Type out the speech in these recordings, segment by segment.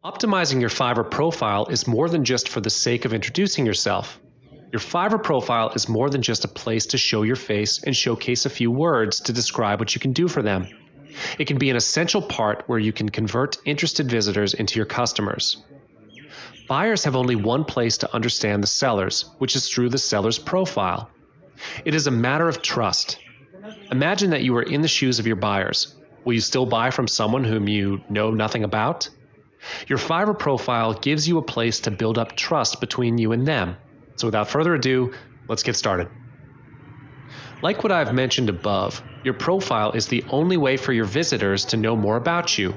Optimizing your Fiverr profile is more than just for the sake of introducing yourself. Your Fiverr profile is more than just a place to show your face and showcase a few words to describe what you can do for them. It can be an essential part where you can convert interested visitors into your customers. Buyers have only one place to understand the sellers, which is through the seller's profile. It is a matter of trust. Imagine that you are in the shoes of your buyers. Will you still buy from someone whom you know nothing about? Your Fiverr profile gives you a place to build up trust between you and them. So without further ado, let's get started. Like what I've mentioned above, your profile is the only way for your visitors to know more about you.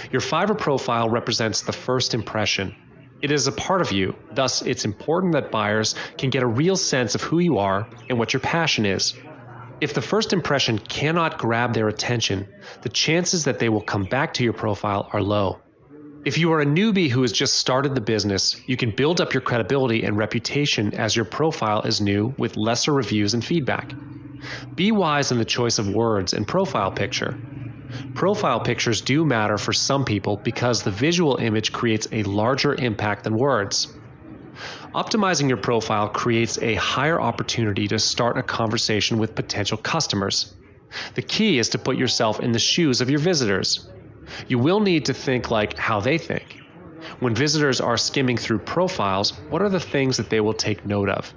Your Fiverr profile represents the first impression. It is a part of you, thus it's important that buyers can get a real sense of who you are and what your passion is. If the first impression cannot grab their attention, the chances that they will come back to your profile are low. If you are a newbie who has just started the business, you can build up your credibility and reputation as your profile is new with lesser reviews and feedback. Be wise in the choice of words and profile picture. Profile pictures do matter for some people because the visual image creates a larger impact than words. Optimizing your profile creates a higher opportunity to start a conversation with potential customers. The key is to put yourself in the shoes of your visitors. You will need to think like how they think. When visitors are skimming through profiles, what are the things that they will take note of?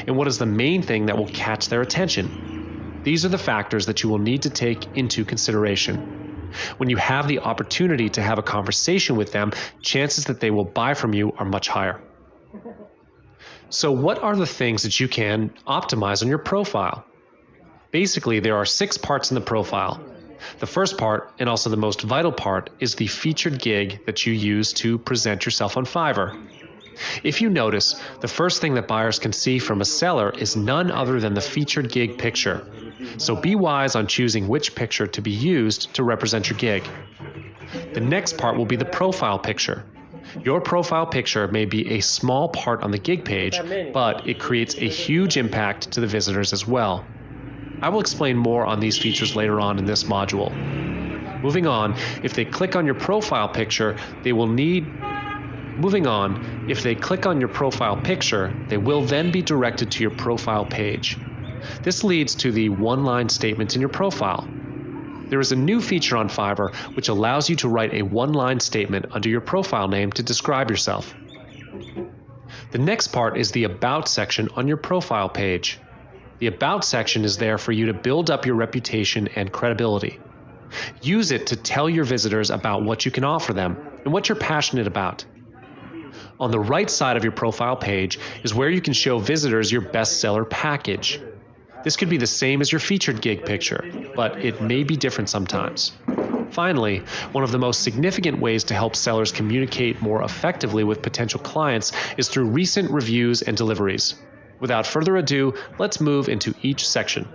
And what is the main thing that will catch their attention? These are the factors that you will need to take into consideration. When you have the opportunity to have a conversation with them, chances that they will buy from you are much higher. So what are the things that you can optimize on your profile? Basically, there are 6 parts in the profile. The first part, and also the most vital part, is the featured gig that you use to present yourself on Fiverr. If you notice, the first thing that buyers can see from a seller is none other than the featured gig picture. So be wise on choosing which picture to be used to represent your gig. The next part will be the profile picture. Your profile picture may be a small part on the gig page, but it creates a huge impact to the visitors as well. I will explain more on these features later on in this module. Moving on, if they click on your profile picture, they will then be directed to your profile page. This leads to the one-line statement in your profile. There is a new feature on Fiverr which allows you to write a one-line statement under your profile name to describe yourself. The next part is the About section on your profile page. The About section is there for you to build up your reputation and credibility. Use it to tell your visitors about what you can offer them and what you're passionate about. On the right side of your profile page is where you can show visitors your bestseller package. This could be the same as your featured gig picture, but it may be different sometimes. Finally, one of the most significant ways to help sellers communicate more effectively with potential clients is through recent reviews and deliveries. Without further ado, let's move into each section.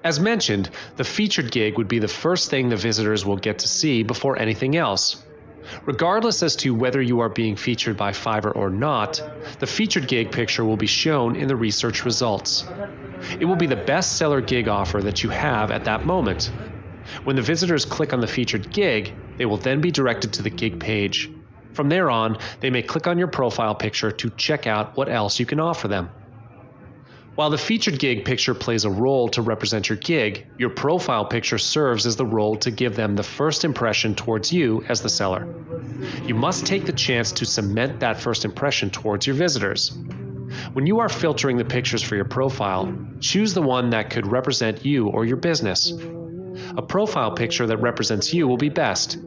As mentioned, the featured gig would be the first thing the visitors will get to see before anything else. Regardless as to whether you are being featured by Fiverr or not, the featured gig picture will be shown in the research results. It will be the best seller gig offer that you have at that moment. When the visitors click on the featured gig, they will then be directed to the gig page. From there on, they may click on your profile picture to check out what else you can offer them. While the featured gig picture plays a role to represent your gig, your profile picture serves as the role to give them the first impression towards you as the seller. You must take the chance to cement that first impression towards your visitors. When you are filtering the pictures for your profile, choose the one that could represent you or your business. A profile picture that represents you will be best.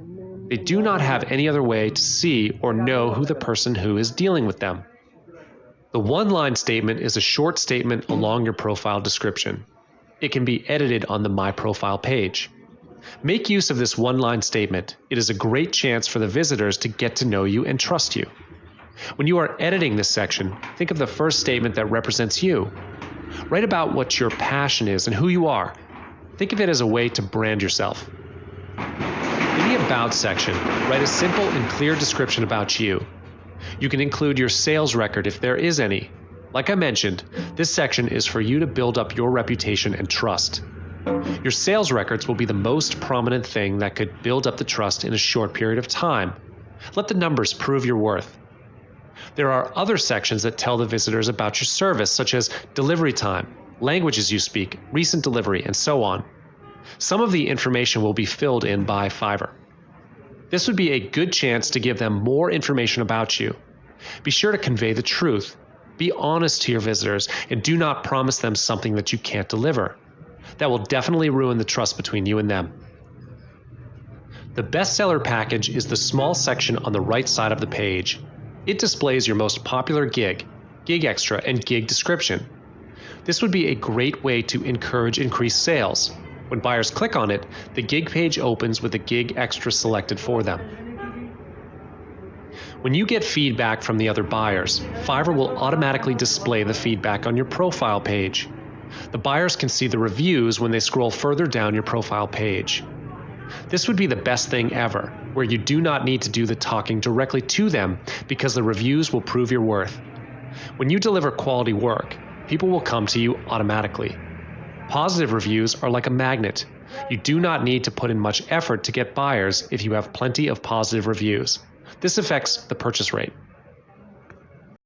They do not have any other way to see or know who the person who is dealing with them. The one-line statement is a short statement along your profile description. It can be edited on the My Profile page. Make use of this one-line statement. It is a great chance for the visitors to get to know you and trust you. When you are editing this section, think of the first statement that represents you. Write about what your passion is and who you are. Think of it as a way to brand yourself. In the About section, write a simple and clear description about you. You can include your sales record if there is any. Like I mentioned, this section is for you to build up your reputation and trust. Your sales records will be the most prominent thing that could build up the trust in a short period of time. Let the numbers prove your worth. There are other sections that tell the visitors about your service, such as delivery time, languages you speak, recent delivery, and so on. Some of the information will be filled in by Fiverr. This would be a good chance to give them more information about you. Be sure to convey the truth. Be honest to your visitors and do not promise them something that you can't deliver. That will definitely ruin the trust between you and them. The bestseller package is the small section on the right side of the page. It displays your most popular gig, gig extra, and gig description. This would be a great way to encourage increased sales. When buyers click on it, the gig page opens with the gig extra selected for them. When you get feedback from the other buyers, Fiverr will automatically display the feedback on your profile page. The buyers can see the reviews when they scroll further down your profile page. This would be the best thing ever, where you do not need to do the talking directly to them because the reviews will prove your worth. When you deliver quality work, people will come to you automatically. Positive reviews are like a magnet. You do not need to put in much effort to get buyers if you have plenty of positive reviews. This affects the purchase rate.